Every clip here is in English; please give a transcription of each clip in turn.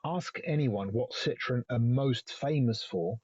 Ask anyone what Citroen are most famous for,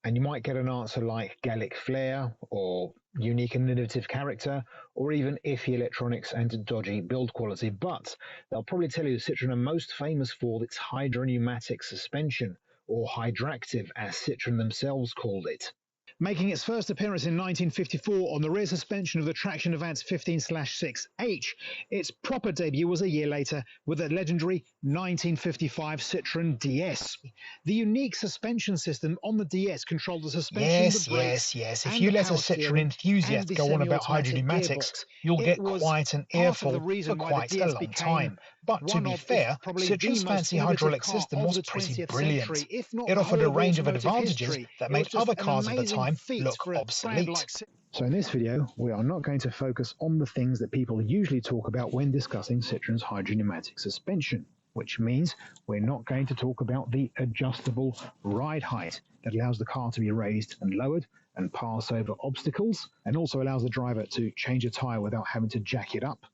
and you might get an answer like Gallic flair, or unique and innovative character, or even iffy electronics and dodgy build quality. But they'll probably tell you Citroen are most famous for its hydropneumatic suspension, or Hydractive, as Citroen themselves called it. Making its first appearance in 1954 on the rear suspension of the Traction Advance 15/6H, its proper debut was a year later with the legendary 1955 Citroen DS. The unique suspension system on the DS controlled the suspension, the brakes, Yes. If and you the let a power Citroen steering, enthusiast and the go on about semi-automatic hydropneumatics, gearbox. you'll It get was quite an part of the earful reason for why the quite a DS long became time. But to one be of, if fair, probably the Citroen's most fancy innovative hydraulic car system of was the pretty 20th brilliant. century, if not It the offered a whole of range of automotive advantages history. that It was made just other an cars of the amazing time feat look for a brand like obsolete. So in this video, we are not going to focus on the things that people usually talk about when discussing Citroen's hydropneumatic suspension, which means we're not going to talk about the adjustable ride height that allows the car to be raised and lowered and pass over obstacles, and also allows the driver to change a tyre without having to jack it up,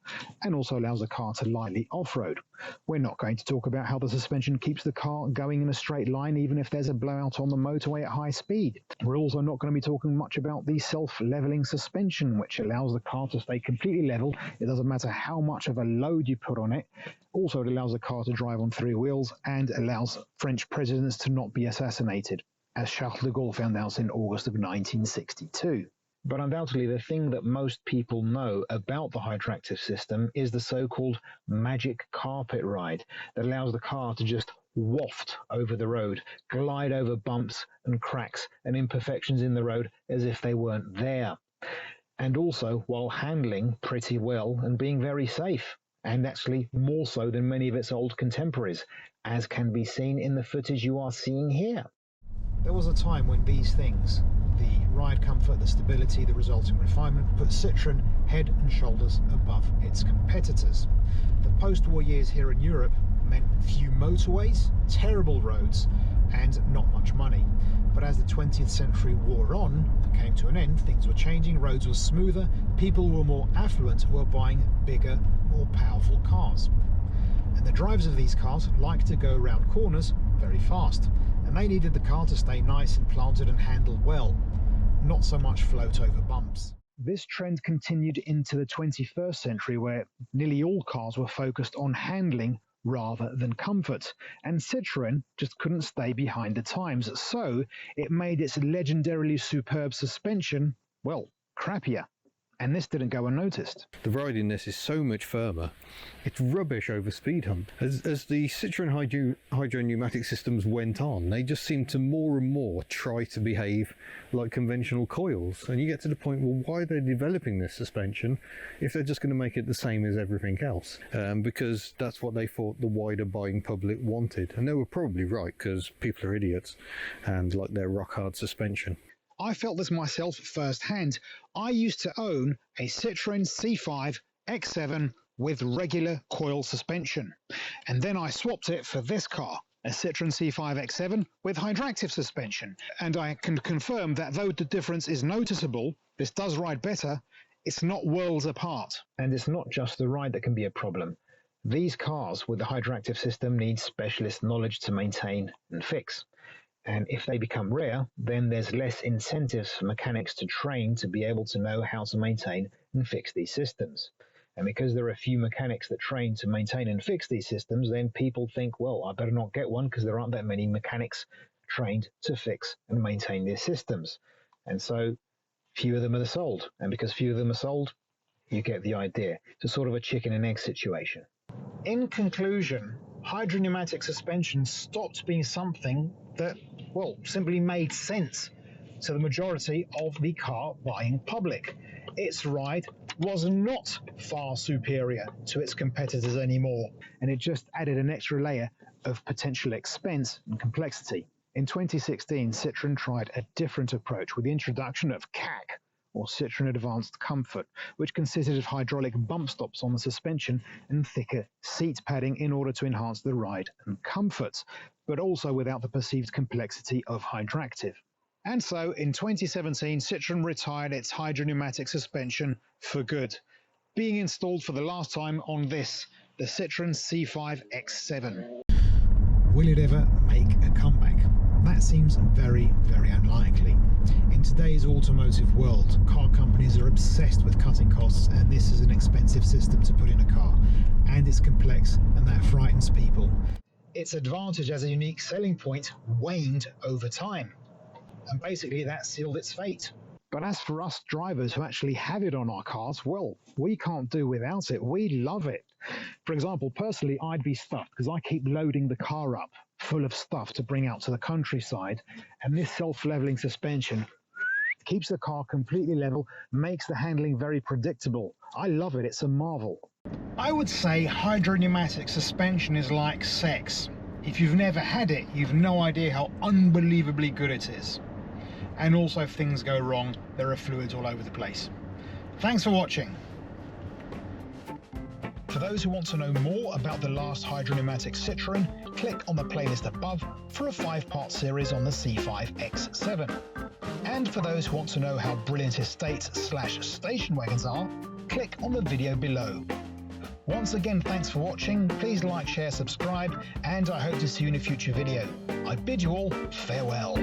and also allows the car to lightly off-road. We're not going to talk about how the suspension keeps the car going in a straight line even if there's a blowout on the motorway at high speed. We're also not going to be talking much about the self-leveling suspension, which allows the car to stay completely level. It doesn't matter how much of a load you put on it. Also, it allows the car to drive on three wheels and allows French presidents to not be assassinated, as Charles de Gaulle found out in August of 1962. But undoubtedly, the thing that most people know about the Hydractive system is the so-called magic carpet ride that allows the car to just waft over the road, glide over bumps and cracks and imperfections in the road as if they weren't there. And also while handling pretty well and being very safe, and actually more so than many of its old contemporaries, as can be seen in the footage you are seeing here. There was a time when these things, the ride comfort, the stability, the resulting refinement, put Citroen head and shoulders above its competitors. The post-war years here in Europe meant few motorways, terrible roads, and not much money. But as the 20th century wore on and came to an end, things were changing, roads were smoother, people were more affluent, were buying bigger, more powerful cars. And the drivers of these cars like to go around corners very fast, and they needed the car to stay nice and planted and handle well, not so much float over bumps. This trend continued into the 21st century, where nearly all cars were focused on handling rather than comfort, and Citroen just couldn't stay behind the times, so it made its legendarily superb suspension, well, crappier. And this didn't go unnoticed. The ride in this is so much firmer. It's rubbish over speed hump. As the Citroen hydropneumatic systems went on, they just seemed to more and more try to behave like conventional coils. And you get to the point, well, why are they developing this suspension if they're just going to make it the same as everything else? Because that's what they thought the wider buying public wanted. And they were probably right, because people are idiots and like their rock hard suspension. I felt this myself firsthand. I used to own a Citroen C5 X7 with regular coil suspension, and then I swapped it for this car, a Citroen C5 X7 with Hydractive suspension, and I can confirm that though the difference is noticeable, this does ride better, it's not worlds apart. And it's not just the ride that can be a problem. These cars with the Hydractive system need specialist knowledge to maintain and fix. And if they become rare, then there's less incentives for mechanics to train to be able to know how to maintain and fix these systems. And because there are few mechanics that train to maintain and fix these systems, then people think, well, I better not get one because there aren't that many mechanics trained to fix and maintain these systems. And so few of them are sold. And because few of them are sold, you get the idea. It's a sort of a chicken and egg situation. In conclusion, hydropneumatic suspension stopped being something that, well, simply made sense to the majority of the car buying public. Its ride was not far superior to its competitors anymore, and it just added an extra layer of potential expense and complexity. In 2016, Citroen tried a different approach with the introduction of CAC, or Citroen Advanced Comfort, which consisted of hydraulic bump stops on the suspension and thicker seat padding in order to enhance the ride and comfort, but also without the perceived complexity of Hydractive. And so, in 2017, Citroen retired its hydropneumatic suspension for good, being installed for the last time on this, the Citroen C5 X7. will it ever make a comeback? That seems very, very unlikely. In today's automotive world, car companies are obsessed with cutting costs, and this is an expensive system to put in a car, and it's complex, and that frightens people. Its advantage as a unique selling point waned over time, and basically that sealed its fate. But as for us drivers who actually have it on our cars, well, we can't do without it. We love it. For example, personally, I'd be stuffed because I keep loading the car up full of stuff to bring out to the countryside, and this self-leveling suspension keeps the car completely level, makes the handling very predictable. I love it. It's a marvel. I would say hydropneumatic suspension is like sex. If you've never had it, you've no idea how unbelievably good it is. And also, if things go wrong, there are fluids all over the place. Thanks for watching. For those who want to know more about the last hydropneumatic Citroen, click on the playlist above for a 5-part series on the C5 X7. And for those who want to know how brilliant estates/station wagons are, click on the video below. Once again, thanks for watching. Please like, share, subscribe, and I hope to see you in a future video. I bid you all farewell.